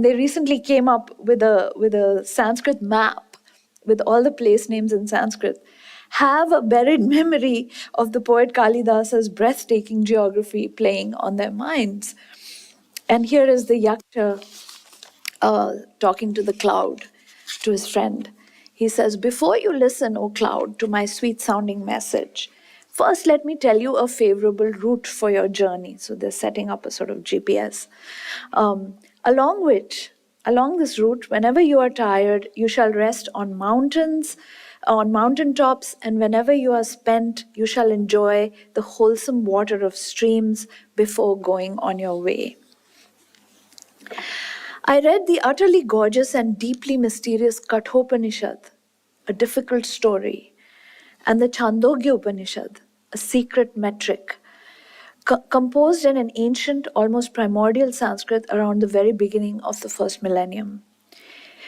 They recently came up with a Sanskrit map with all the place names in Sanskrit, have a buried memory of the poet Kalidasa's breathtaking geography playing on their minds. And here is the Yaksha talking to the cloud, to his friend. He says, "Before you listen, O cloud, to my sweet sounding message, first let me tell you a favorable route for your journey." So they're setting up a sort of GPS. Um, along which, along this route, whenever you are tired, you shall rest on mountains, on mountain tops, and whenever you are spent, you shall enjoy the wholesome water of streams before going on your way. I read the utterly gorgeous and deeply mysterious Kathopanishad, a difficult story, and the Chandogya Upanishad, a secret metric, composed in an ancient, almost primordial Sanskrit around the very beginning of the first millennium.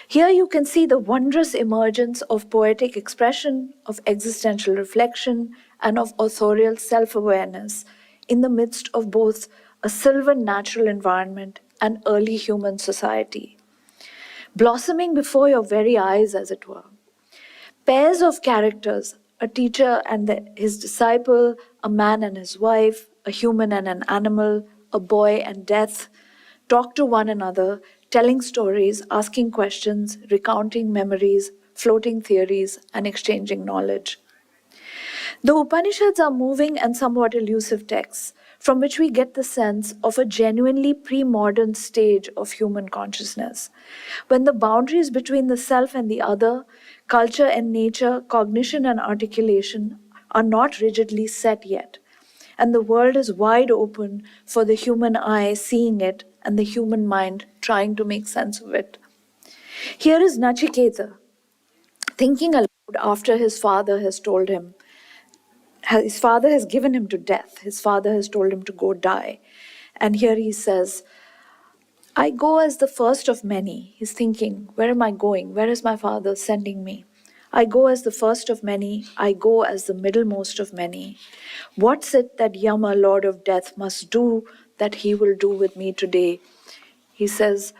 Here you can see the wondrous emergence of poetic expression, of existential reflection, and of authorial self-awareness in the midst of both a sylvan natural environment and early human society, blossoming before your very eyes, as it were. Pairs of characters, a teacher and his disciple, a man and his wife, a human and an animal, a boy and death, talk to one another, telling stories, asking questions, recounting memories, floating theories, and exchanging knowledge. The Upanishads are moving and somewhat elusive texts from which we get the sense of a genuinely pre-modern stage of human consciousness, when the boundaries between the self and the other, culture and nature, cognition and articulation are not rigidly set yet, and the world is wide open for the human eye seeing it and the human mind trying to make sense of it. Here is Nachiketa, thinking aloud after his father has told him, his father has given him to death. His father has told him to go die. And here he says, I go as the first of many. He's thinking, where am I going? Where is my father sending me? I go as the first of many. I go as the middlemost of many. What's it that Yama, Lord of Death, must do that he will do with me today? He says,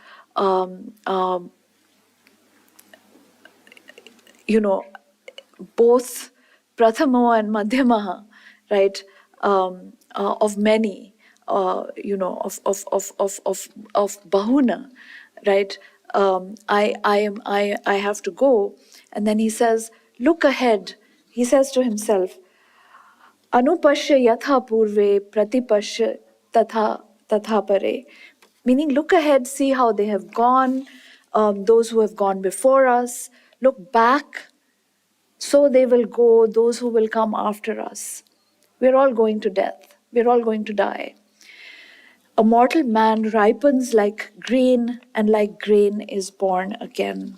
both Prathamo and Madhyamaha, right, of many, of Bahuna, right? I have to go. And then he says, look ahead. He says to himself, Anupashya yatha purve pratipashya tatha pare. Meaning, look ahead, see how they have gone, those who have gone before us. Look back, so they will go, those who will come after us. We're all going to death. We're all going to die. A mortal man ripens like grain, and like grain is born again.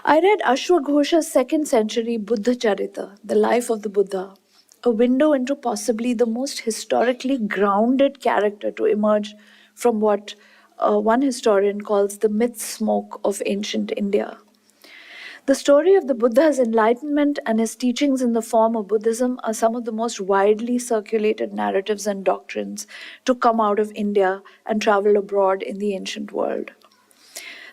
I read Ashwaghosha's 2nd century Buddha Charita, the life of the Buddha, a window into possibly the most historically grounded character to emerge from what one historian calls the myth smoke of ancient India. The story of the Buddha's enlightenment and his teachings in the form of Buddhism are some of the most widely circulated narratives and doctrines to come out of India and travel abroad in the ancient world.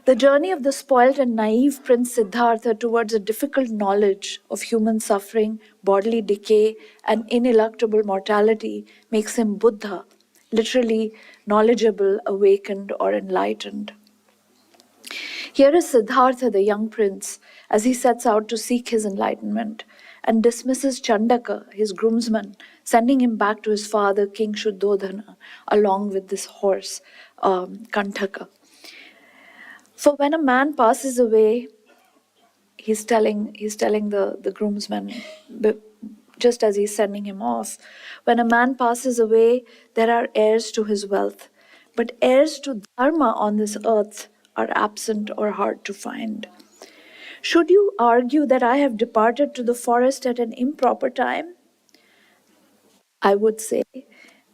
The journey of the spoilt and naive Prince Siddhartha towards a difficult knowledge of human suffering, bodily decay, and ineluctable mortality makes him Buddha, literally knowledgeable, awakened, or enlightened. Here is Siddhartha, the young prince, as he sets out to seek his enlightenment and dismisses Chandaka, his groomsman, sending him back to his father, King Shuddhodana, along with this horse, Kantaka. For when a man passes away, he's telling the groomsman, just as he's sending him off, when a man passes away, there are heirs to his wealth, but heirs to dharma on this earth are absent or hard to find. Should you argue that I have departed to the forest at an improper time? I would say,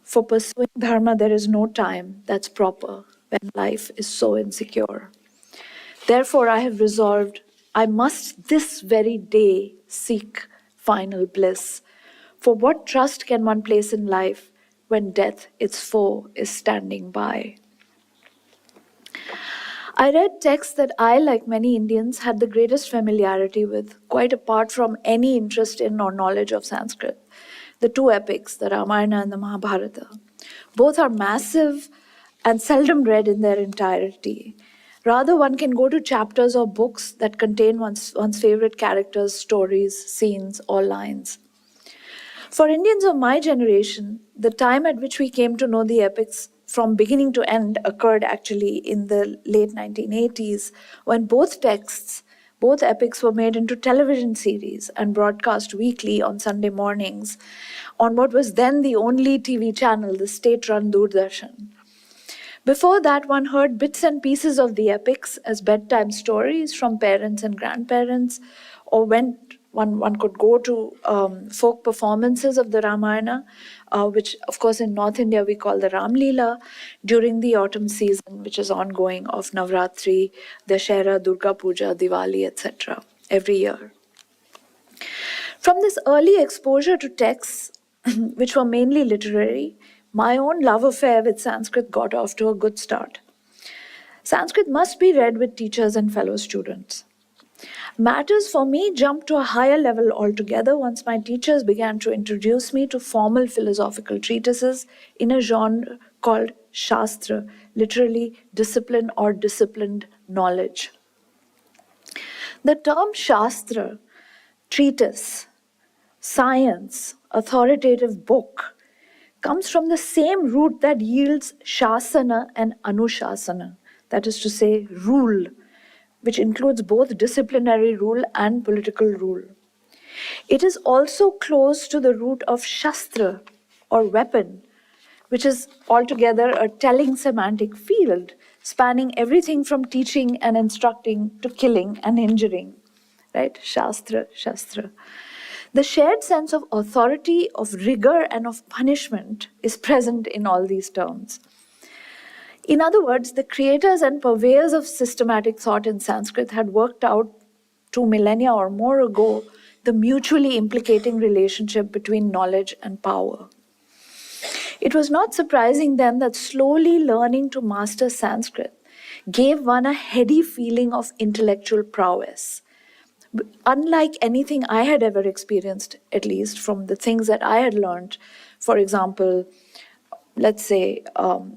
for pursuing dharma, there is no time that's proper when life is so insecure. Therefore, I have resolved I must this very day seek final bliss. For what trust can one place in life when death, its foe, is standing by? I read texts that I, like many Indians, had the greatest familiarity with, quite apart from any interest in or knowledge of Sanskrit. The two epics, the Ramayana and the Mahabharata. Both are massive and seldom read in their entirety. Rather, one can go to chapters or books that contain one's favorite characters, stories, scenes, or lines. For Indians of my generation, the time at which we came to know the epics from beginning to end occurred actually in the late 1980s when both epics were made into television series and broadcast weekly on Sunday mornings on what was then the only TV channel, the state run Doordarshan. Before that, one heard bits and pieces of the epics as bedtime stories from parents and grandparents, or one could go to folk performances of the Ramayana, which, of course, in North India we call the Ram Leela, during the autumn season, which is ongoing of Navratri, Dashera, Durga Puja, Diwali, etc., every year. From this early exposure to texts, which were mainly literary, my own love affair with Sanskrit got off to a good start. Sanskrit must be read with teachers and fellow students. Matters for me jumped to a higher level altogether once my teachers began to introduce me to formal philosophical treatises in a genre called Shastra, literally discipline or disciplined knowledge. The term Shastra, treatise, science, authoritative book, comes from the same root that yields Shasana and Anushasana, that is to say, rule, which includes both disciplinary rule and political rule. It is also close to the root of Shastra, or weapon, which is altogether a telling semantic field, spanning everything from teaching and instructing to killing and injuring. Right? Shastra, Shastra. The shared sense of authority, of rigor, and of punishment is present in all these terms. In other words, the creators and purveyors of systematic thought in Sanskrit had worked out 2 millennia or more ago the mutually implicating relationship between knowledge and power. It was not surprising then that slowly learning to master Sanskrit gave one a heady feeling of intellectual prowess. Unlike anything I had ever experienced, at least from the things that I had learned, for example, let's say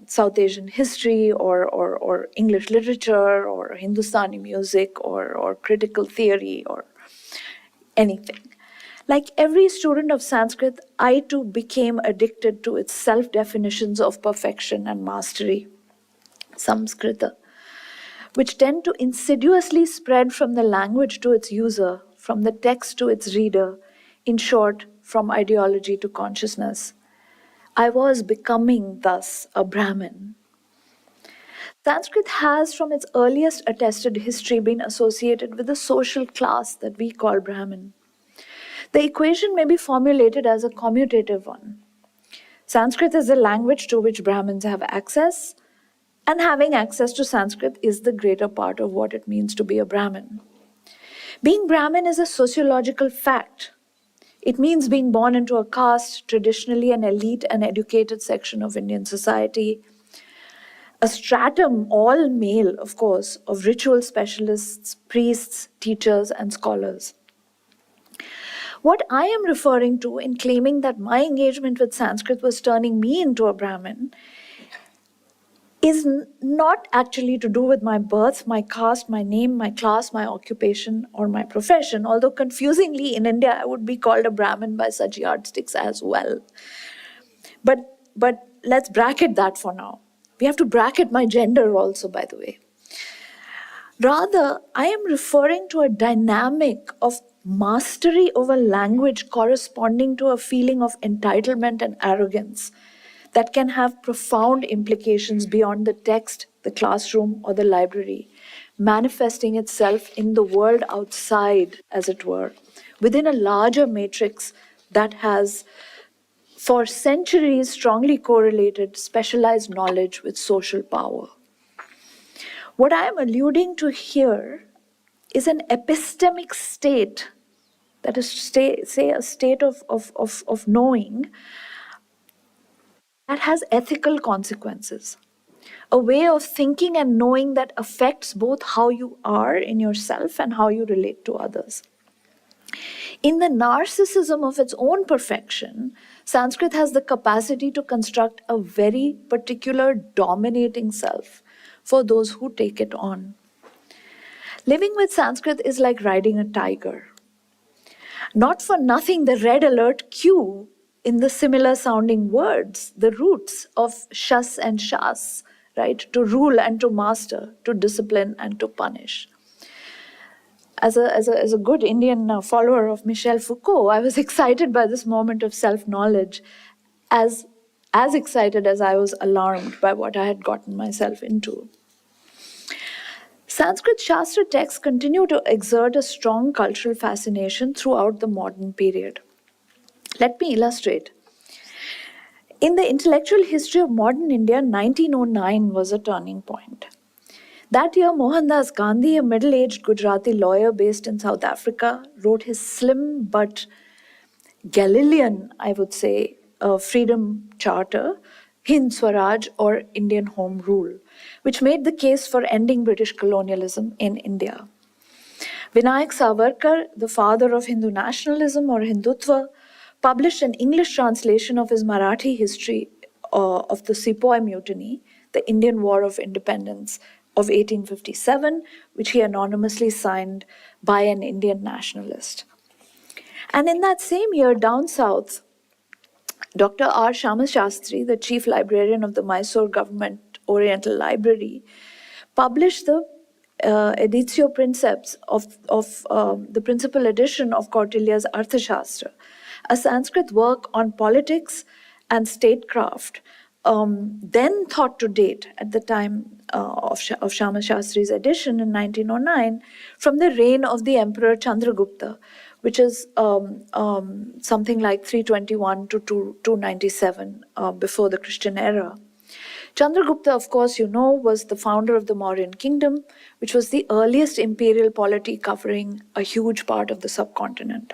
South Asian history or English literature or Hindustani music or critical theory or anything. Like every student of Sanskrit, I too became addicted to its self definitions of perfection and mastery, Samskrita, which tend to insidiously spread from the language to its user, from the text to its reader, in short, from ideology to consciousness. I was becoming thus a Brahmin. Sanskrit has, from its earliest attested history, been associated with a social class that we call Brahmin. The equation may be formulated as a commutative one. Sanskrit is a language to which Brahmins have access, and having access to Sanskrit is the greater part of what it means to be a Brahmin. Being Brahmin is a sociological fact. It means being born into a caste, traditionally an elite and educated section of Indian society, a stratum, all male, of course, of ritual specialists, priests, teachers, and scholars. What I am referring to in claiming that my engagement with Sanskrit was turning me into a Brahmin is not actually to do with my birth, my caste, my name, my class, my occupation, or my profession, although confusingly in India I would be called a Brahmin by such yardsticks as well. But let's bracket that for now. We have to bracket my gender also, by the way. Rather, I am referring to a dynamic of mastery over language corresponding to a feeling of entitlement and arrogance that can have profound implications beyond the text, the classroom, or the library, manifesting itself in the world outside, as it were, within a larger matrix that has, for centuries, strongly correlated specialized knowledge with social power. What I am alluding to here is an epistemic state, that is to say a state of knowing that has ethical consequences. a way of thinking and knowing that affects both how you are in yourself and how you relate to others. In the narcissism of its own perfection, Sanskrit has the capacity to construct a very particular dominating self for those who take it on. Living with Sanskrit is like riding a tiger. Not for nothing, the red alert cue in the similar sounding words, the roots of shas and shas, right? To rule and to master, to discipline and to punish. As a good Indian follower of Michel Foucault, I was excited by this moment of self-knowledge, as excited as I was alarmed by what I had gotten myself into. Sanskrit Shastra texts continue to exert a strong cultural fascination throughout the modern period. Let me illustrate. In the intellectual history of modern India, 1909 was a turning point. That year, Mohandas Gandhi, a middle-aged Gujarati lawyer based in South Africa, wrote his slim but Galilean, I would say, freedom charter, Hind Swaraj or Indian Home Rule, which made the case for ending British colonialism in India. Vinayak Savarkar, the father of Hindu nationalism or Hindutva, published an English translation of his Marathi history of the Sepoy Mutiny, the Indian War of Independence of 1857, which he anonymously signed by an Indian nationalist. And in that same year, down south, Dr. R. Shamashastri, the chief librarian of the Mysore Government Oriental Library, published the editio princeps of the principal edition of Kautilya's Arthashastra, a Sanskrit work on politics and statecraft, then thought to date at the time of Shamashastri's edition in 1909 from the reign of the Emperor Chandragupta, which is something like 321 to 297 before the Christian era. Chandragupta, of course, you know, was the founder of the Mauryan kingdom, which was the earliest imperial polity covering a huge part of the subcontinent.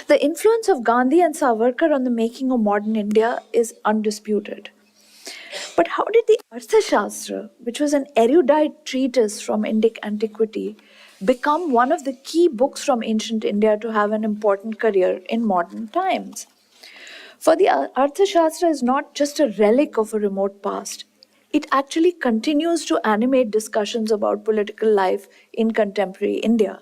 The influence of Gandhi and Savarkar on the making of modern India is undisputed. But how did the Arthashastra, which was an erudite treatise from Indic antiquity, become one of the key books from ancient India to have an important career in modern times? For the Arthashastra is not just a relic of a remote past. It actually continues to animate discussions about political life in contemporary India.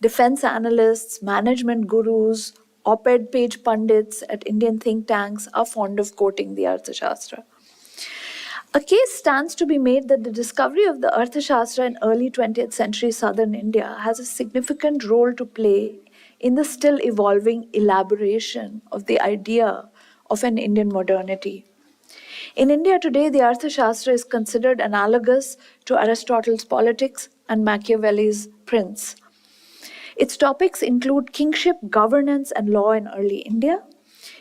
Defense analysts, management gurus, op-ed page pundits at Indian think tanks are fond of quoting the Arthashastra. A case stands to be made that the discovery of the Arthashastra in early 20th century southern India has a significant role to play in the still evolving elaboration of the idea of an Indian modernity. In India today, the Arthashastra is considered analogous to Aristotle's Politics and Machiavelli's Prince. Its topics include kingship, governance, and law in early India.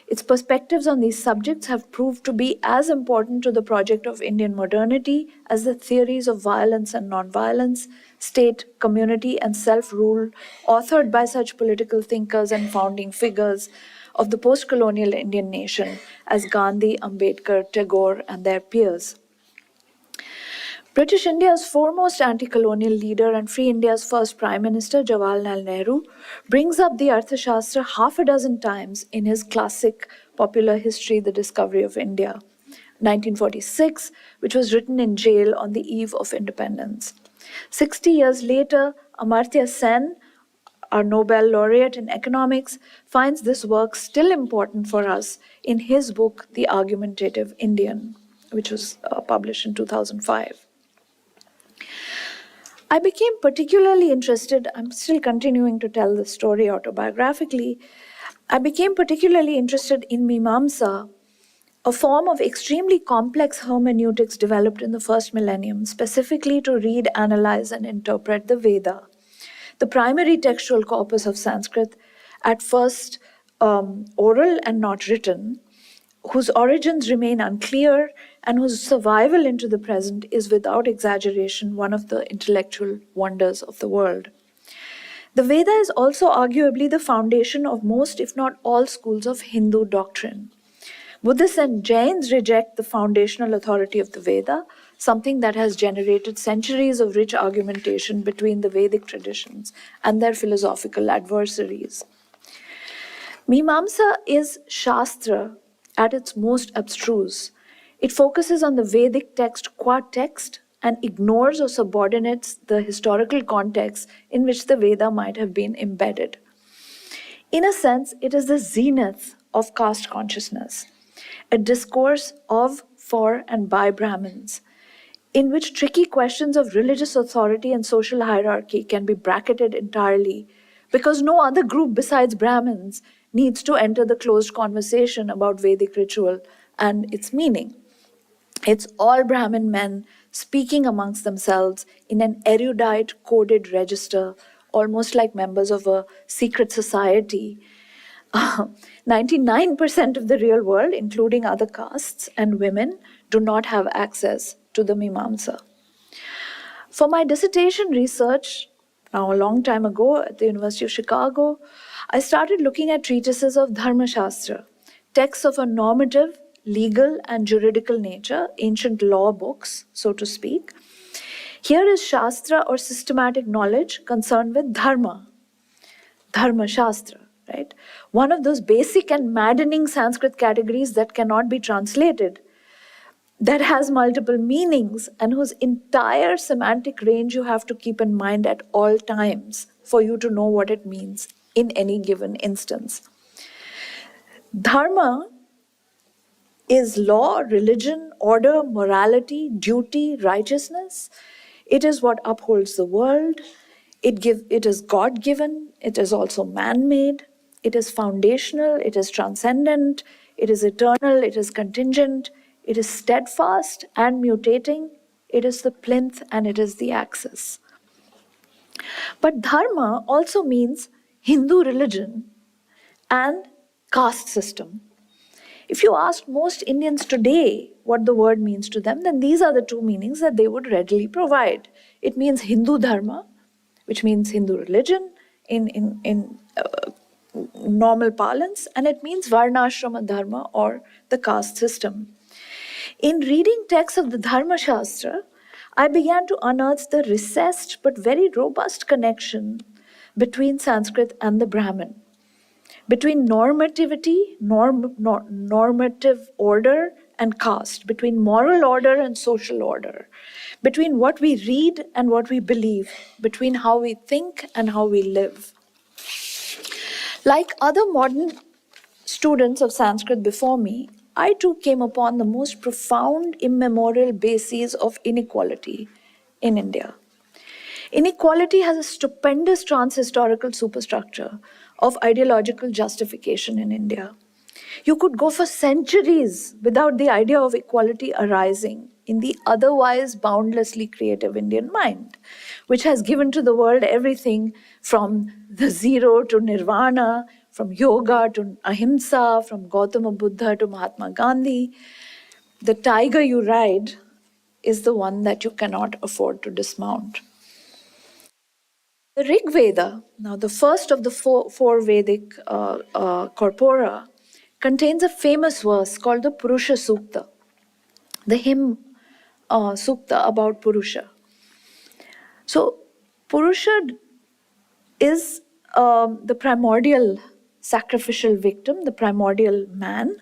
Its perspectives on these subjects have proved to be as important to the project of Indian modernity as the theories of violence and nonviolence, state, community, and self-rule authored by such political thinkers and founding figures of the post-colonial Indian nation as Gandhi, Ambedkar, Tagore, and their peers. British India's foremost anti-colonial leader and Free India's first Prime Minister, Jawaharlal Nehru, brings up the Arthashastra half a dozen times in his classic popular history, The Discovery of India, 1946, which was written in jail on the eve of independence. 60 years later, Amartya Sen, our Nobel laureate in economics, finds this work still important for us in his book, The Argumentative Indian, which was published in 2005. I became particularly interested, I'm still continuing to tell the story autobiographically, I became particularly interested in Mimamsa, a form of extremely complex hermeneutics developed in the first millennium, specifically to read, analyze, and interpret the Veda, the primary textual corpus of Sanskrit, at first oral and not written, whose origins remain unclear and whose survival into the present is without exaggeration one of the intellectual wonders of the world. The Veda is also arguably the foundation of most, if not all, schools of Hindu doctrine. Buddhists and Jains reject the foundational authority of the Veda, something that has generated centuries of rich argumentation between the Vedic traditions and their philosophical adversaries. Mimamsa is Shastra at its most abstruse. It focuses on the Vedic text qua text and ignores or subordinates the historical context in which the Veda might have been embedded. In a sense, it is the zenith of caste consciousness, a discourse of, for, and by Brahmins, in which tricky questions of religious authority and social hierarchy can be bracketed entirely because no other group besides Brahmins needs to enter the closed conversation about Vedic ritual and its meaning. It's all Brahmin men speaking amongst themselves in an erudite, coded register, almost like members of a secret society. 99% of the real world, including other castes and women, do not have access to the Mimamsa. For my dissertation research, now a long time ago at the University of Chicago, I started looking at treatises of Dharma Shastra, texts of a normative, legal, and juridical nature, ancient law books, so to speak. Here is Shastra or systematic knowledge concerned with Dharma, Dharma Shastra, right? One of those basic and maddening Sanskrit categories that cannot be translated, that has multiple meanings and whose entire semantic range you have to keep in mind at all times for you to know what it means in any given instance. Dharma is law, religion, order, morality, duty, righteousness. It is what upholds the world. It is God-given. It is also man-made. It is foundational. It is transcendent. It is eternal. It is contingent. It is steadfast and mutating. It is the plinth and it is the axis. But dharma also means Hindu religion and caste system. If you ask most Indians today what the word means to them, then these are the two meanings that they would readily provide. It means Hindu dharma, which means Hindu religion in normal parlance, and it means Varnashrama dharma or the caste system. In reading texts of the Dharma Shastra, I began to unearth the recessed but very robust connection between Sanskrit and the Brahmin, between normativity, normative order, and caste, between moral order and social order, between what we read and what we believe, between how we think and how we live. Like other modern students of Sanskrit before me, I too came upon the most profound immemorial bases of inequality in India. Inequality has a stupendous trans-historical superstructure of ideological justification in India. You could go for centuries without the idea of equality arising in the otherwise boundlessly creative Indian mind, which has given to the world everything from the zero to nirvana, from yoga to ahimsa, from Gautama Buddha to Mahatma Gandhi. The tiger you ride is the one that you cannot afford to dismount. The Rig Veda, now the first of the four Vedic corpora, contains a famous verse called the Purusha Sukta, the hymn Sukta about Purusha. So, Purusha is the primordial sacrificial victim, the primordial man.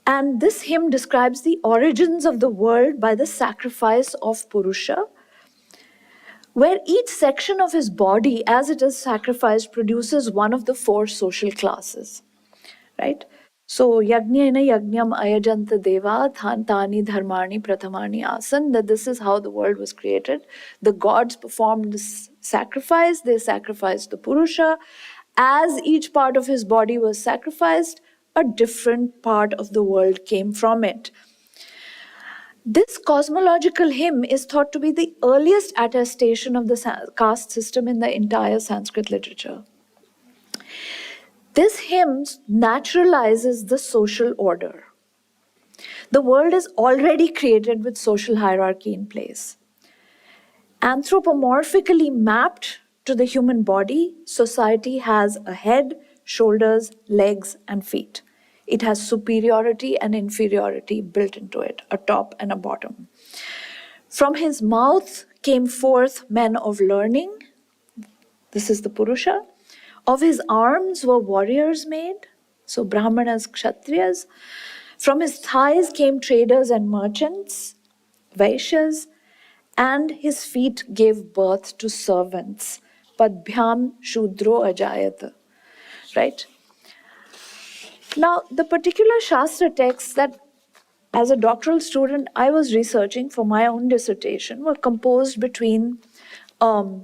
And this hymn describes the origins of the world by the sacrifice of Purusha, where each section of his body, as it is sacrificed, produces one of the four social classes, right? So, yajnana yajnam ayajanta deva tani dharmani prathamani asan, that this is how the world was created. The gods performed this sacrifice, they sacrificed the Purusha. As each part of his body was sacrificed, a different part of the world came from it. This cosmological hymn is thought to be the earliest attestation of the caste system in the entire Sanskrit literature. This hymn naturalizes the social order. The world is already created with social hierarchy in place. Anthropomorphically mapped to the human body, society has a head, shoulders, legs, and feet. It has superiority and inferiority built into it, a top and a bottom. From his mouth came forth men of learning. This is the Purusha. Of his arms were warriors made, so Brahmanas, Kshatriyas. From his thighs came traders and merchants, Vaishyas, and his feet gave birth to servants. Padbhyam Shudro Ajayata. Right? Now, the particular Shastra texts that as a doctoral student I was researching for my own dissertation were composed between the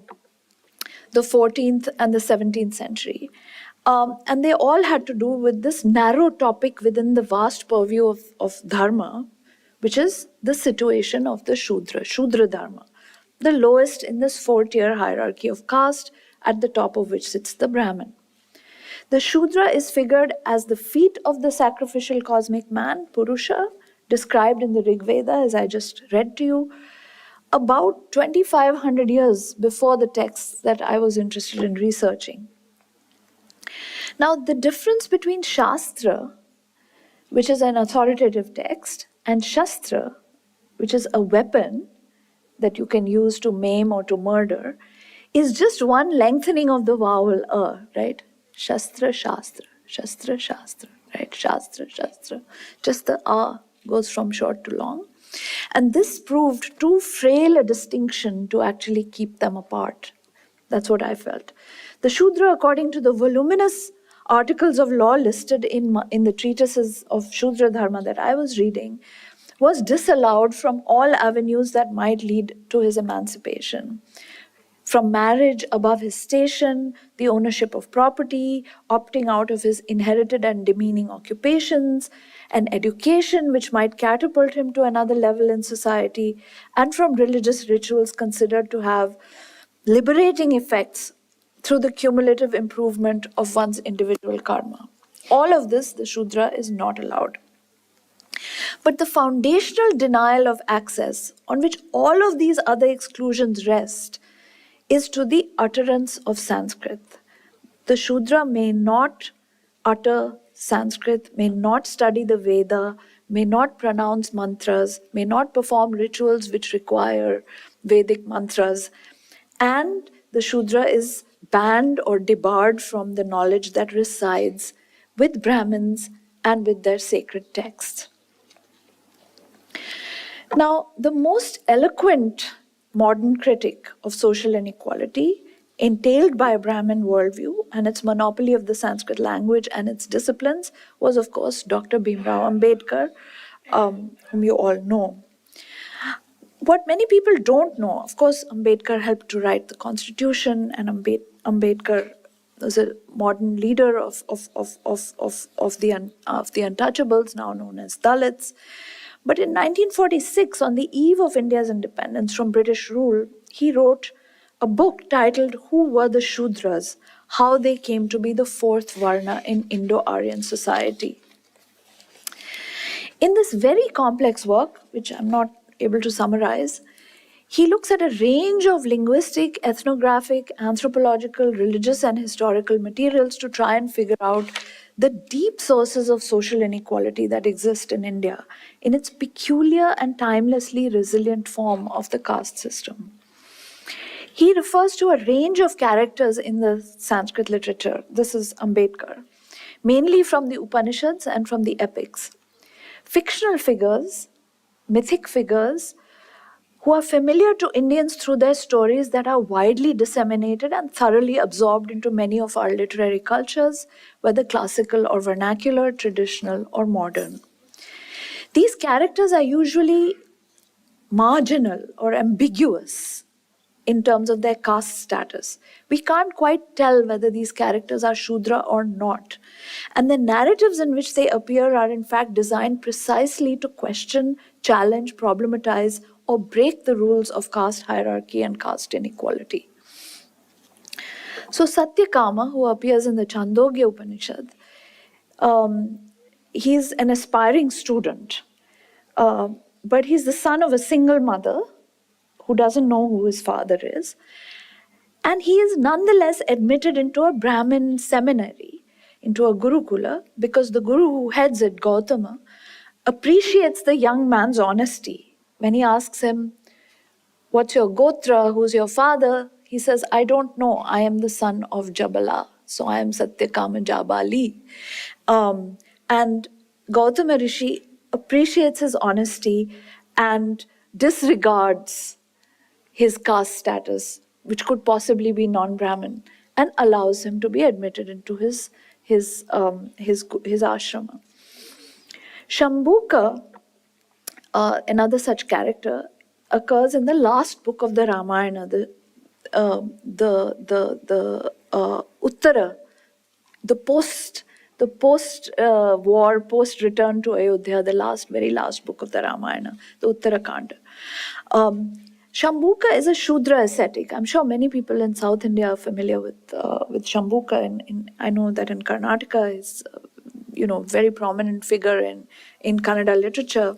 14th and the 17th century. And they all had to do with this narrow topic within the vast purview of dharma, which is the situation of the Shudra dharma, the lowest in this four-tier hierarchy of caste, at the top of which sits the Brahmin. The Shudra is figured as the feet of the sacrificial cosmic man, Purusha, described in the Rig Veda, as I just read to you, about 2,500 years before the texts that I was interested in researching. Now, the difference between Shastra, which is an authoritative text, and Shastra, which is a weapon that you can use to maim or to murder, is just one lengthening of the vowel right? Shastra, Shastra, Shastra, Shastra, right? Shastra, Shastra. Just the goes from short to long. And this proved too frail a distinction to actually keep them apart. That's what I felt. The Shudra, according to the voluminous articles of law listed in the treatises of Shudra Dharma that I was reading, was disallowed from all avenues that might lead to his emancipation. From marriage above his station, the ownership of property, opting out of his inherited and demeaning occupations, and education which might catapult him to another level in society, and from religious rituals considered to have liberating effects through the cumulative improvement of one's individual karma. All of this, the Shudra is not allowed. But the foundational denial of access, on which all of these other exclusions rest, is to the utterance of Sanskrit. The Shudra may not utter Sanskrit, may not study the Veda, may not pronounce mantras, may not perform rituals which require Vedic mantras, and the Shudra is banned or debarred from the knowledge that resides with Brahmins and with their sacred texts. Now, the most eloquent modern critic of social inequality, entailed by a Brahmin worldview and its monopoly of the Sanskrit language and its disciplines, was, of course, Dr. Bhimrao Ambedkar, whom you all know. What many people don't know, of course, Ambedkar helped to write the Constitution, and Ambedkar was a modern leader of the untouchables, now known as Dalits. But in 1946, on the eve of India's independence from British rule, he wrote a book titled Who Were the Shudras? How They Came to Be the Fourth Varna in Indo-Aryan Society. In this very complex work, which I'm not able to summarize, he looks at a range of linguistic, ethnographic, anthropological, religious, and historical materials to try and figure out the deep sources of social inequality that exist in India in its peculiar and timelessly resilient form of the caste system. He refers to a range of characters in the Sanskrit literature. This is Ambedkar, mainly from the Upanishads and from the epics. Fictional figures, mythic figures, who are familiar to Indians through their stories that are widely disseminated and thoroughly absorbed into many of our literary cultures, whether classical or vernacular, traditional or modern. These characters are usually marginal or ambiguous in terms of their caste status. We can't quite tell whether these characters are Shudra or not. And the narratives in which they appear are in fact designed precisely to question, challenge, problematize, or break the rules of caste hierarchy and caste inequality. So Satyakama, who appears in the Chandogya Upanishad, he's an aspiring student, but he's the son of a single mother who doesn't know who his father is. And he is nonetheless admitted into a Brahmin seminary. into a Gurukula because the Guru who heads it, Gautama, appreciates the young man's honesty. When he asks him, "What's your Gotra? Who's your father?" He says, "I don't know. I am the son of Jabala. So I am Satyakama Jabali." And Gautama Rishi appreciates his honesty and disregards his caste status, which could possibly be non-Brahmin, and allows him to be admitted into his ashrama. Shambhuka, another such character, occurs in the last book of the Ramayana, the Uttara, the post war, post return to Ayodhya, the very last book of the Ramayana, the Uttarakanda. Shambhuka is a Shudra ascetic. I'm sure many people in South India are familiar with Shambhuka. I know that in Karnataka is very prominent figure in Kannada literature.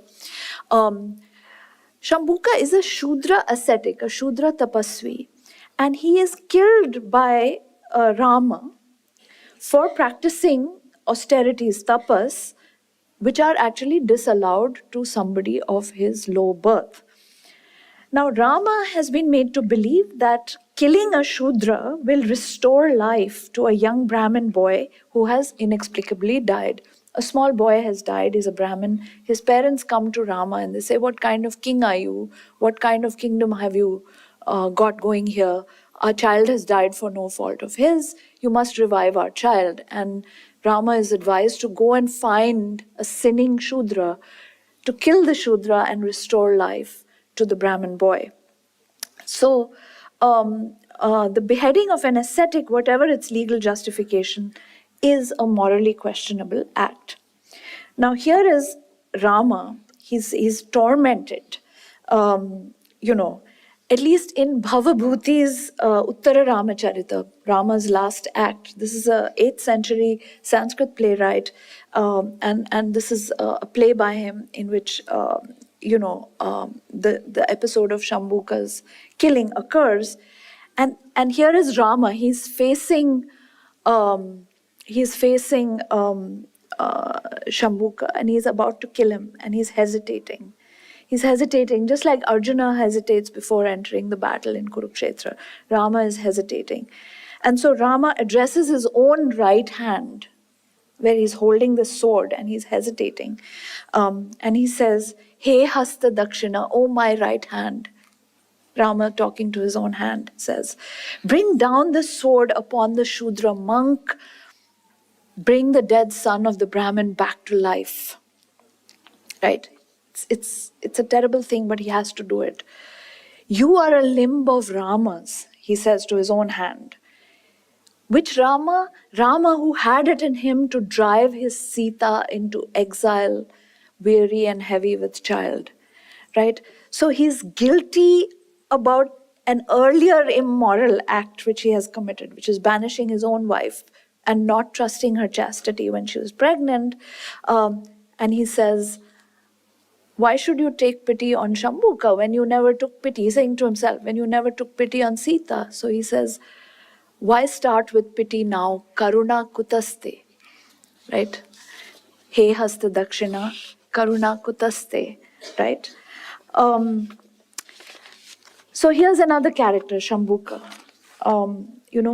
Shambhuka is a Shudra ascetic, a Shudra tapasvi, and he is killed by Rama for practicing austerities, tapas, which are actually disallowed to somebody of his low birth. Now, Rama has been made to believe that killing a Shudra will restore life to a young Brahmin boy who has inexplicably died. A small boy has died, he's a Brahmin. His parents come to Rama and they say, "What kind of king are you? What kind of kingdom have you got going here? Our child has died for no fault of his. You must revive our child." And Rama is advised to go and find a sinning Shudra, to kill the Shudra and restore life to the Brahmin boy. So, the beheading of an ascetic, whatever its legal justification, is a morally questionable act. Now, here is Rama. He's tormented. At least in Bhavabhuti's Uttara Ramacharita, Rama's last act. This is a 8th century Sanskrit playwright, and this is a play by him in which the episode of Shambhuka's killing occurs, and here is Rama. He's facing Shambhuka, and he's about to kill him, and he's hesitating. He's hesitating, just like Arjuna hesitates before entering the battle in Kurukshetra. Rama is hesitating. And so Rama addresses his own right hand, where he's holding the sword and he's hesitating. And he says, "Hey hasta dakshina, oh my right hand." Rama, talking to his own hand, says, "Bring down the sword upon the Shudra monk. Bring the dead son of the Brahmin back to life." Right? It's a terrible thing, but he has to do it. "You are a limb of Rama's," he says to his own hand. Which Rama? Rama who had it in him to drive his Sita into exile, weary and heavy with child. Right? So he's guilty about an earlier immoral act which he has committed, which is banishing his own wife and not trusting her chastity when she was pregnant. And he says, "Why should you take pity on Shambhuka when you never took pity?" He's saying to himself, when you never took pity on Sita. So he says, "Why start with pity now? Karuna kutaste." Right? He hasta dakshina, karuna kutaste. Right? So here's another character, Shambhuka,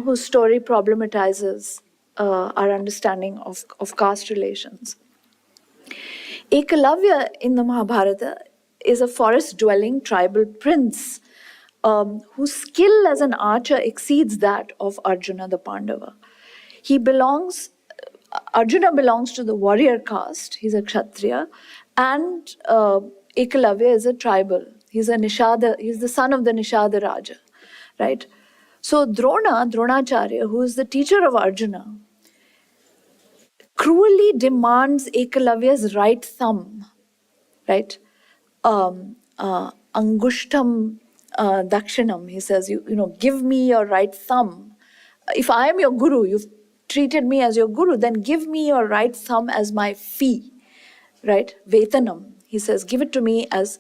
whose story problematizes our understanding of caste relations. Ekalavya in the Mahabharata is a forest-dwelling tribal prince whose skill as an archer exceeds that of Arjuna the Pandava. Arjuna belongs to the warrior caste, he's a Kshatriya, and Ekalavya is a tribal. He's the son of the Nishada Raja, right? So Dronacharya, who is the teacher of Arjuna, cruelly demands Ekalavya's right thumb, right? Angushtam dakshinam, he says, give me your right thumb. If I am your guru, you've treated me as your guru, then give me your right thumb as my fee, right? Vetanam, he says, give it to me as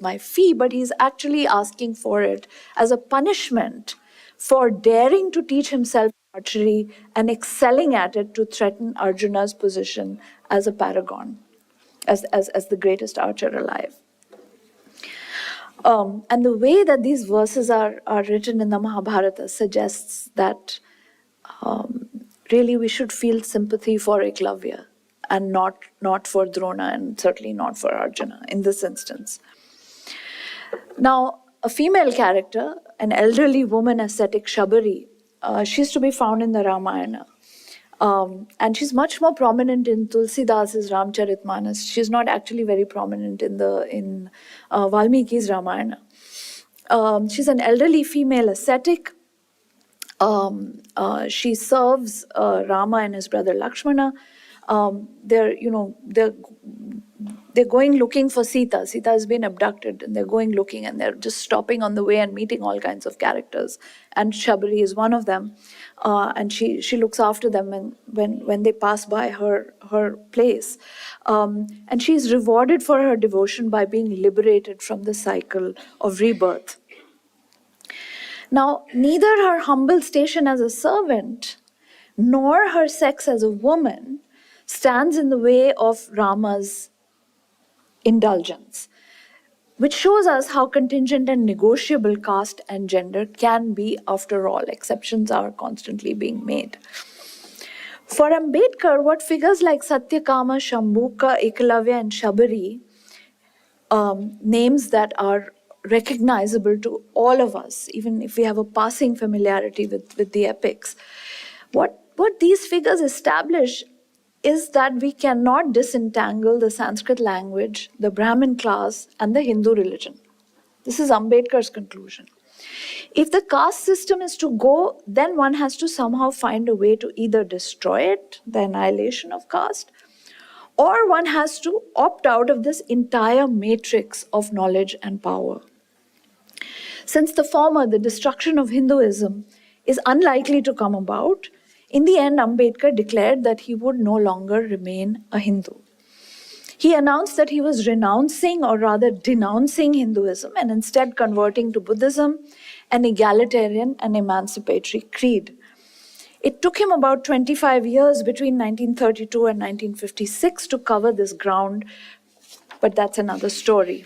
my fee, but he's actually asking for it as a punishment for daring to teach himself archery and excelling at it to threaten Arjuna's position as a paragon, as the greatest archer alive. And the way that these verses are written in the Mahabharata suggests that really we should feel sympathy for Eklavya and not for Drona and certainly not for Arjuna in this instance. Now, a female character, an elderly woman ascetic Shabari, she's to be found in the Ramayana. And she's much more prominent in Tulsidas's Ramcharitmanas. She's not actually very prominent in Valmiki's Ramayana. She's an elderly female ascetic. She serves Rama and his brother Lakshmana. They're going looking for Sita. Sita has been abducted, and they're going looking, and they're just stopping on the way and meeting all kinds of characters. And Shabari is one of them, and she looks after them when they pass by her place, and she's rewarded for her devotion by being liberated from the cycle of rebirth. Now, neither her humble station as a servant nor her sex as a woman stands in the way of Rama's indulgence, which shows us how contingent and negotiable caste and gender can be after all. Exceptions are constantly being made. For Ambedkar, what figures like Satyakama, Shambhuka, Ekalavya and Shabari, names that are recognizable to all of us, even if we have a passing familiarity with the epics. What these figures establish is that we cannot disentangle the Sanskrit language, the Brahmin class, and the Hindu religion. This is Ambedkar's conclusion. If the caste system is to go, then one has to somehow find a way to either destroy it, the annihilation of caste, or one has to opt out of this entire matrix of knowledge and power. Since the former, the destruction of Hinduism, is unlikely to come about, in the end, Ambedkar declared that he would no longer remain a Hindu. He announced that he was renouncing, or rather denouncing, Hinduism and instead converting to Buddhism, an egalitarian and emancipatory creed. It took him about 25 years between 1932 and 1956 to cover this ground, but that's another story.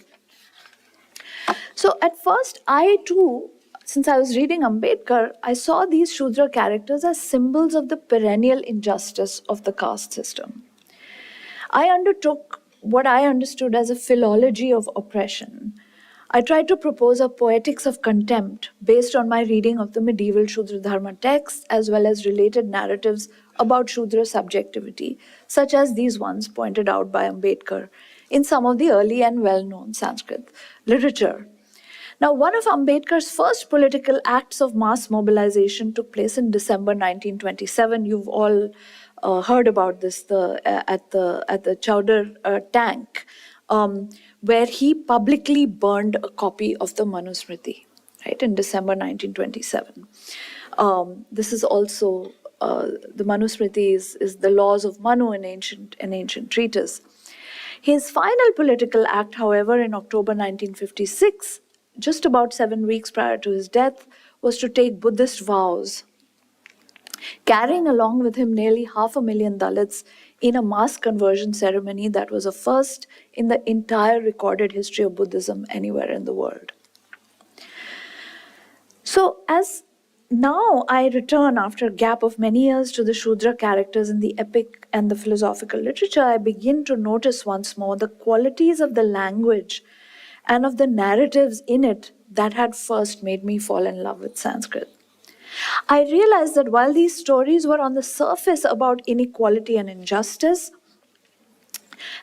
So at first, I too, since I was reading Ambedkar, I saw these Shudra characters as symbols of the perennial injustice of the caste system. I undertook what I understood as a philology of oppression. I tried to propose a poetics of contempt based on my reading of the medieval Shudra Dharma texts as well as related narratives about Shudra subjectivity, such as these ones pointed out by Ambedkar in some of the early and well-known Sanskrit literature. Now, one of Ambedkar's first political acts of mass mobilization took place in December 1927. You've all heard about this at the Chowdar tank, where he publicly burned a copy of the Manusmriti, right, in December 1927. This is also, the Manusmriti is the laws of Manu, an ancient treatise. His final political act, however, in October 1956, just about 7 weeks prior to his death, was to take Buddhist vows, carrying along with him nearly 500,000 Dalits in a mass conversion ceremony that was a first in the entire recorded history of Buddhism anywhere in the world. So as now I return after a gap of many years to the Shudra characters in the epic and the philosophical literature, I begin to notice once more the qualities of the language and of the narratives in it that had first made me fall in love with Sanskrit. I realized that while these stories were on the surface about inequality and injustice,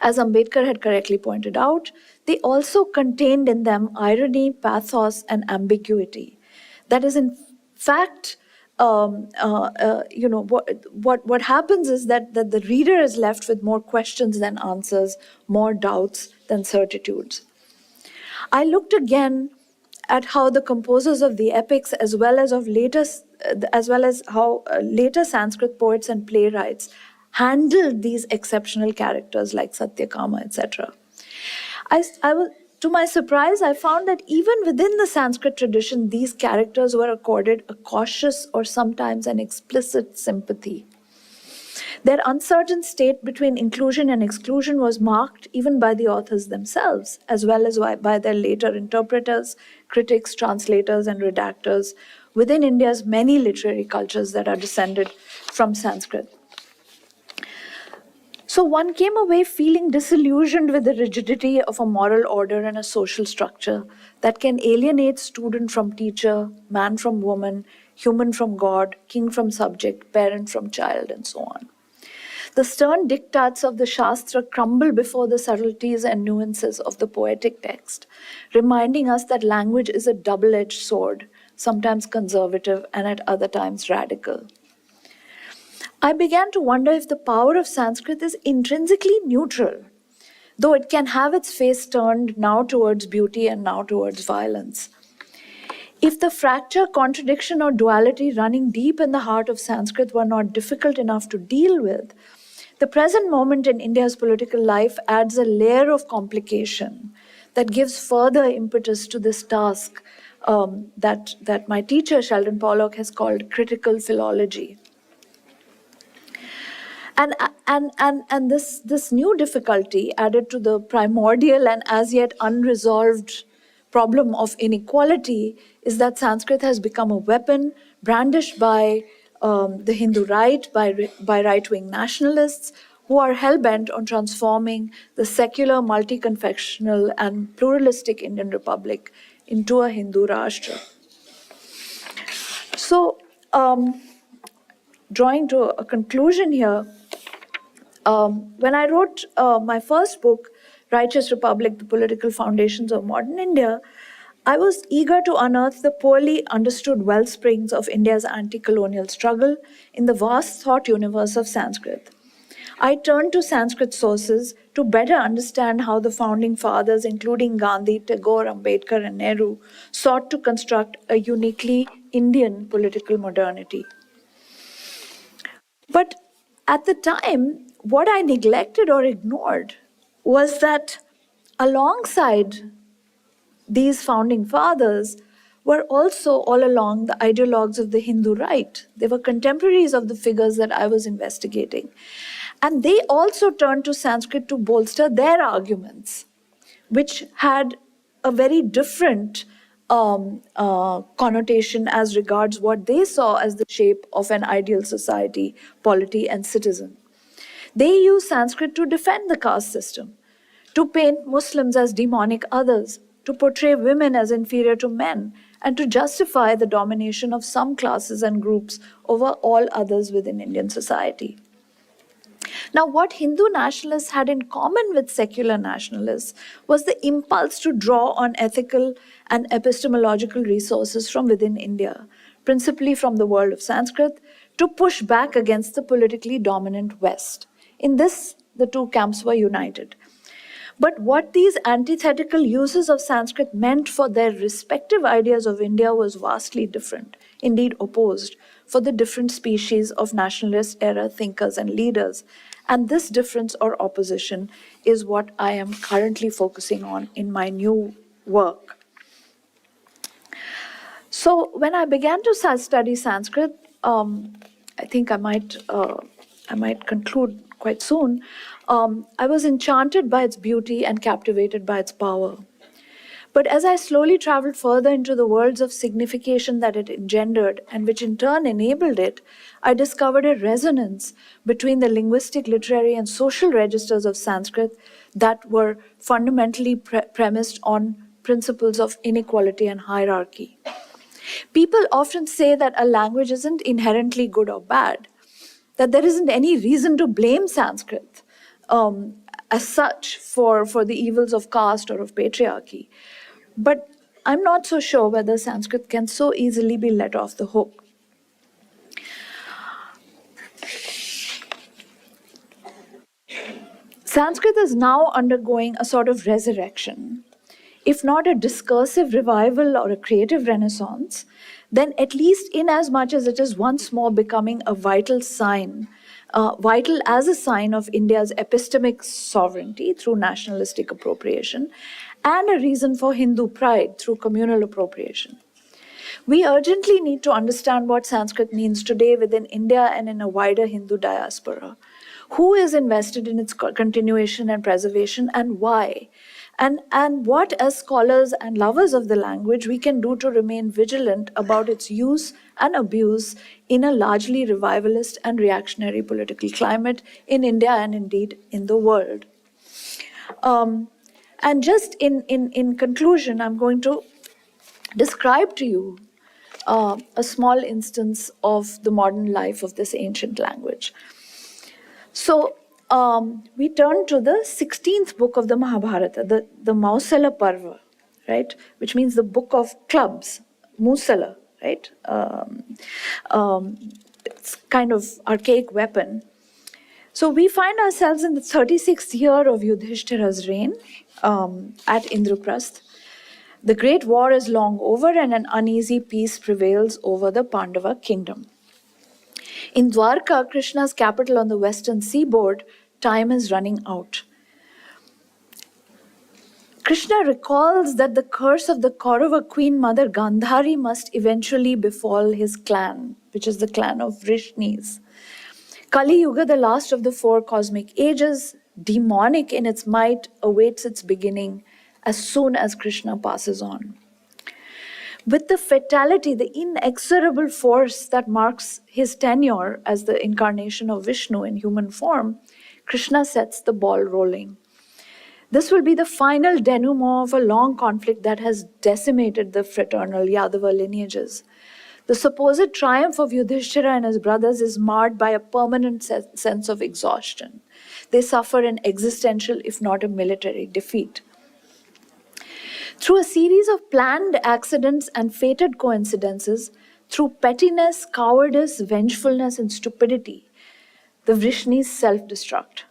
as Ambedkar had correctly pointed out, they also contained in them irony, pathos, and ambiguity. That is, in fact, what happens is that the reader is left with more questions than answers, more doubts than certitudes. I looked again at how the composers of the epics, as well as how later Sanskrit poets and playwrights handled these exceptional characters like Satyakama, etc. to my surprise, I found that even within the Sanskrit tradition, these characters were accorded a cautious or sometimes an explicit sympathy. Their uncertain state between inclusion and exclusion was marked even by the authors themselves, as well as by their later interpreters, critics, translators, and redactors within India's many literary cultures that are descended from Sanskrit. So one came away feeling disillusioned with the rigidity of a moral order and a social structure that can alienate student from teacher, man from woman, human from God, king from subject, parent from child, and so on. The stern diktats of the Shastra crumble before the subtleties and nuances of the poetic text, reminding us that language is a double-edged sword, sometimes conservative and at other times radical. I began to wonder if the power of Sanskrit is intrinsically neutral, though it can have its face turned now towards beauty and now towards violence. If the fracture, contradiction, or duality running deep in the heart of Sanskrit were not difficult enough to deal with, the present moment in India's political life adds a layer of complication that gives further impetus to this task that my teacher, Sheldon Pollock, has called critical philology. And this new difficulty added to the primordial and as yet unresolved problem of inequality is that Sanskrit has become a weapon brandished by the Hindu right, by right-wing nationalists who are hell-bent on transforming the secular, multi-confessional and pluralistic Indian Republic into a Hindu Rashtra. So, drawing to a conclusion here, when I wrote my first book, Righteous Republic, The Political Foundations of Modern India, I was eager to unearth the poorly understood wellsprings of India's anti-colonial struggle in the vast thought universe of Sanskrit. I turned to Sanskrit sources to better understand how the founding fathers, including Gandhi, Tagore, Ambedkar, and Nehru, sought to construct a uniquely Indian political modernity. But at the time, what I neglected or ignored was that alongside these founding fathers were also all along the ideologues of the Hindu right. They were contemporaries of the figures that I was investigating. And they also turned to Sanskrit to bolster their arguments, which had a very different connotation as regards what they saw as the shape of an ideal society, polity, and citizen. They used Sanskrit to defend the caste system, to paint Muslims as demonic others, to portray women as inferior to men, and to justify the domination of some classes and groups over all others within Indian society. Now, what Hindu nationalists had in common with secular nationalists was the impulse to draw on ethical and epistemological resources from within India, principally from the world of Sanskrit, to push back against the politically dominant West. In this, the two camps were united. But what these antithetical uses of Sanskrit meant for their respective ideas of India was vastly different, indeed opposed, for the different species of nationalist era thinkers and leaders. And this difference or opposition is what I am currently focusing on in my new work. So when I began to study Sanskrit, I think I might conclude quite soon. I was enchanted by its beauty and captivated by its power. But as I slowly traveled further into the worlds of signification that it engendered, and which in turn enabled it, I discovered a resonance between the linguistic, literary, and social registers of Sanskrit that were fundamentally premised on principles of inequality and hierarchy. People often say that a language isn't inherently good or bad, that there isn't any reason to blame Sanskrit as such for the evils of caste or of patriarchy. But I'm not so sure whether Sanskrit can so easily be let off the hook. Sanskrit is now undergoing a sort of resurrection. If not a discursive revival or a creative renaissance, then at least in as much as it is once more becoming a vital sign, vital as a sign of India's epistemic sovereignty through nationalistic appropriation, and a reason for Hindu pride through communal appropriation. We urgently need to understand what Sanskrit means today within India and in a wider Hindu diaspora. Who is invested in its continuation and preservation, and why? And what, as scholars and lovers of the language, we can do to remain vigilant about its use and abuse in a largely revivalist and reactionary political climate in India and indeed in the world. And just in conclusion, I'm going to describe to you a small instance of the modern life of this ancient language. So we turn to the 16th book of the Mahabharata, the Mausala Parva, right? Which means the book of clubs, Musala, right? It's kind of archaic weapon. So we find ourselves in the 36th year of Yudhishthira's reign at Indraprasth. The great war is long over and an uneasy peace prevails over the Pandava kingdom. In Dwarka, Krishna's capital on the western seaboard, time is running out. Krishna recalls that the curse of the Kaurava queen mother Gandhari must eventually befall his clan, which is the clan of Vrishnis. Kali Yuga, the last of the four cosmic ages, demonic in its might, awaits its beginning as soon as Krishna passes on. With the fatality, the inexorable force that marks his tenure as the incarnation of Vishnu in human form, Krishna sets the ball rolling. This will be the final denouement of a long conflict that has decimated the fraternal Yadava lineages. The supposed triumph of Yudhishthira and his brothers is marred by a permanent sense of exhaustion. They suffer an existential, if not a military, defeat. Through a series of planned accidents and fated coincidences, through pettiness, cowardice, vengefulness, and stupidity, the Vrishnis self-destruct.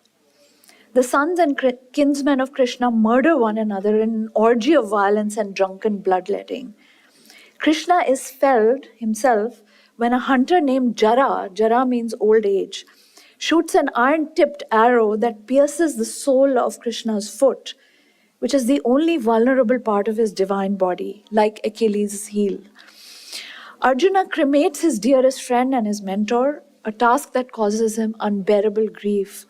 The sons and kinsmen of Krishna murder one another in an orgy of violence and drunken bloodletting. Krishna is felled himself when a hunter named Jara means old age, shoots an iron-tipped arrow that pierces the sole of Krishna's foot, which is the only vulnerable part of his divine body, like Achilles' heel. Arjuna cremates his dearest friend and his mentor, a task that causes him unbearable grief.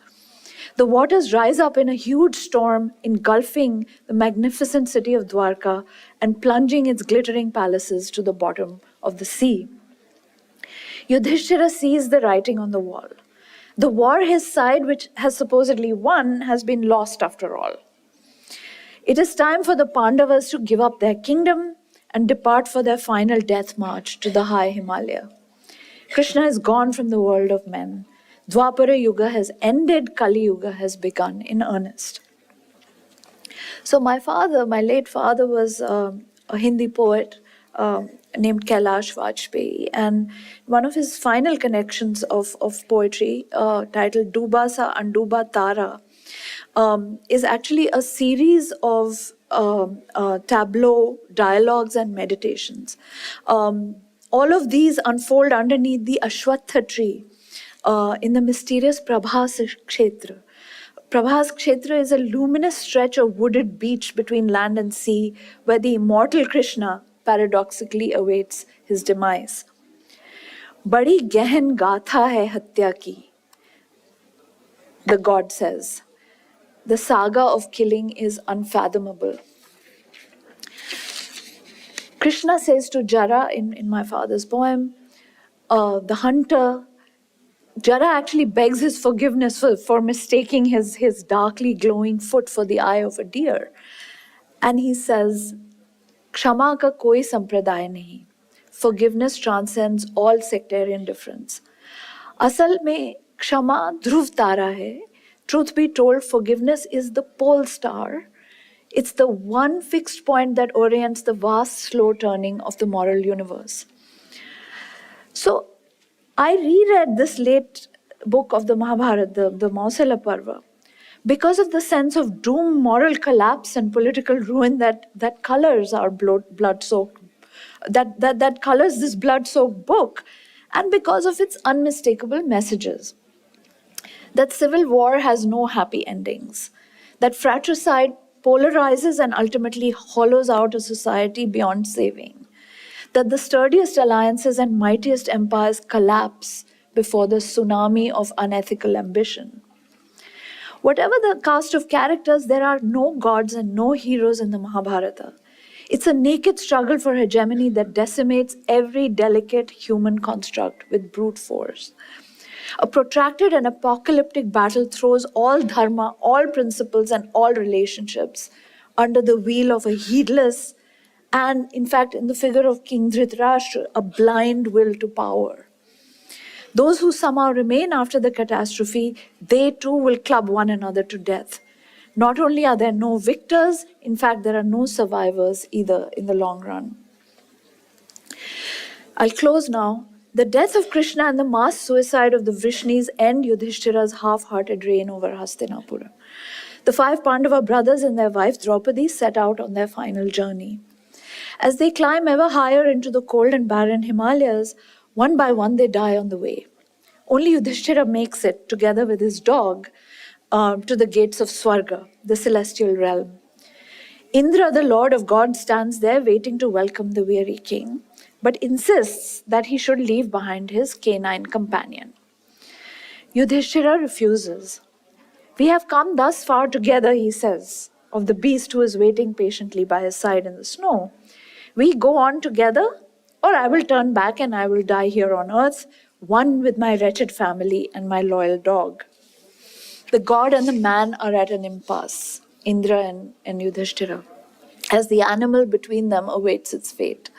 The waters rise up in a huge storm, engulfing the magnificent city of Dwarka and plunging its glittering palaces to the bottom of the sea. Yudhishthira sees the writing on the wall. The war his side, which has supposedly won, has been lost after all. It is time for the Pandavas to give up their kingdom and depart for their final death march to the high Himalaya. Krishna is gone from the world of men. Dwapara Yuga has ended, Kali Yuga has begun in earnest. So my late father was a Hindi poet named Kailash Vajpayee, and one of his final connections of poetry, titled Duba Sa Anduba Tara, is actually a series of tableau, dialogues, and meditations. All of these unfold underneath the Ashwatha tree in the mysterious Prabhas Kshetra. Prabhas Kshetra is a luminous stretch of wooded beach between land and sea where the immortal Krishna paradoxically awaits his demise. Badi gehan gatha hai hatya ki, the god says. The saga of killing is unfathomable. Krishna says to Jara in my father's poem, the hunter, Jara actually begs his forgiveness for mistaking his darkly glowing foot for the eye of a deer. And he says, Kshama ka koi sampradaya nahi. Forgiveness transcends all sectarian difference. Asal mein kshama dhruv tara hai. Truth be told, forgiveness is the pole star. It's the one fixed point that orients the vast, slow turning of the moral universe. So, I reread this late book of the Mahabharata, the Mausala Parva, because of the sense of doom, moral collapse, and political ruin that colors our blood-soaked, that colors this blood-soaked book, and because of its unmistakable messages. That civil war has no happy endings, that fratricide polarizes and ultimately hollows out a society beyond saving. That the sturdiest alliances and mightiest empires collapse before the tsunami of unethical ambition. Whatever the cast of characters, there are no gods and no heroes in the Mahabharata. It's a naked struggle for hegemony that decimates every delicate human construct with brute force. A protracted and apocalyptic battle throws all dharma, all principles, and all relationships under the wheel of a heedless and, in fact, in the figure of King Dhritarashtra, a blind will to power. Those who somehow remain after the catastrophe, they too will club one another to death. Not only are there no victors, in fact, there are no survivors either in the long run. I'll close now. The death of Krishna and the mass suicide of the Vrishnis end Yudhishthira's half-hearted reign over Hastinapura. The five Pandava brothers and their wife Draupadi set out on their final journey. As they climb ever higher into the cold and barren Himalayas, one by one they die on the way. Only Yudhishthira makes it, together with his dog, to the gates of Swarga, the celestial realm. Indra, the lord of gods, stands there waiting to welcome the weary king, but insists that he should leave behind his canine companion. Yudhishthira refuses. We have come thus far together, he says, of the beast who is waiting patiently by his side in the snow. We go on together, or I will turn back and I will die here on earth, one with my wretched family and my loyal dog. The god and the man are at an impasse, Indra and Yudhishthira, as the animal between them awaits its fate.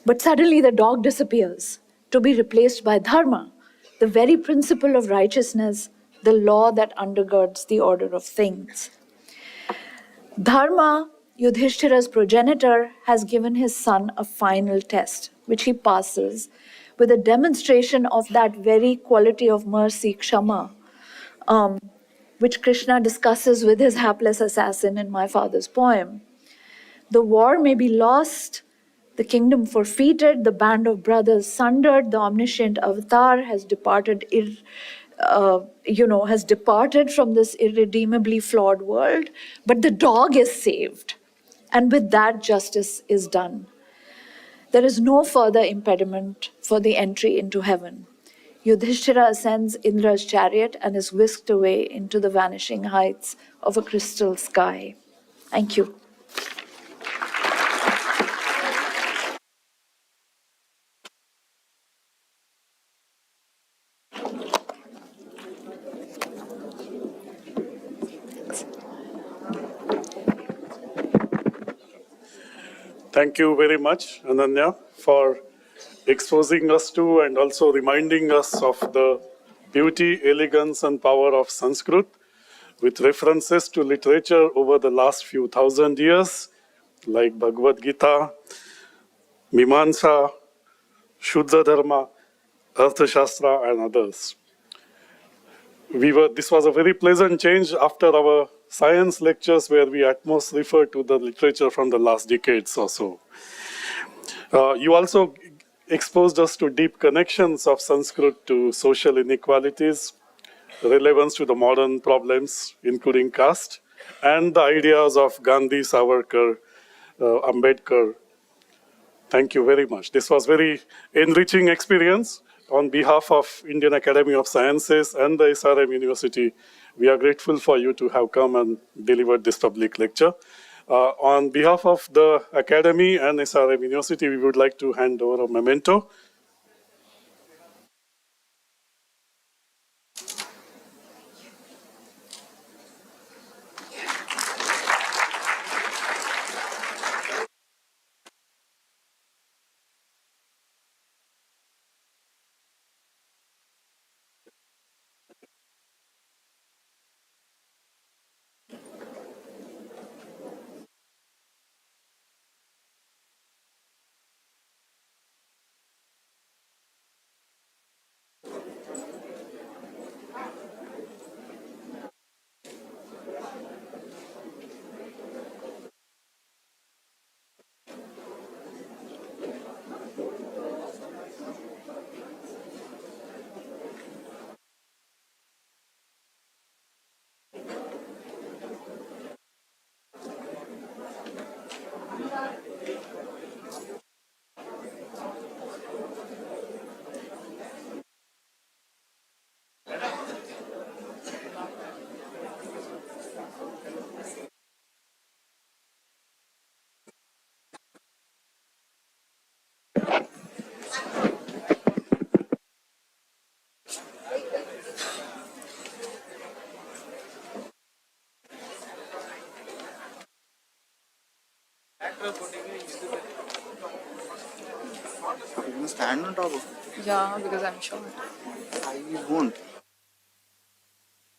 But suddenly the dog disappears, to be replaced by dharma, the very principle of righteousness, the law that undergirds the order of things. Dharma, Yudhishthira's progenitor, has given his son a final test, which he passes with a demonstration of that very quality of mercy, Kshama, which Krishna discusses with his hapless assassin in my father's poem. The war may be lost, the kingdom forfeited, the band of brothers sundered, the omniscient avatar has departed, has departed from this irredeemably flawed world, but the dog is saved. And with that, justice is done. There is no further impediment for the entry into heaven. Yudhishthira ascends Indra's chariot and is whisked away into the vanishing heights of a crystal sky. Thank you. Thank you very much, Ananya, for exposing us to and also reminding us of the beauty, elegance, and power of Sanskrit with references to literature over the last few thousand years, like Bhagavad Gita, Mimamsa, Shuddha Dharma, Arthashastra, and others. This was a very pleasant change after our science lectures where we at most refer to the literature from the last decades or so. You also exposed us to deep connections of Sanskrit to social inequalities, relevance to the modern problems, including caste, and the ideas of Gandhi, Savarkar, Ambedkar. Thank you very much. This was very enriching experience. On behalf of Indian Academy of Sciences and the SRM University, we are grateful for you to have come and delivered this public lecture. On behalf of the Academy and SRM University, we would like to hand over a memento. You can stand on top of it. Yeah, because I'm short. I won't.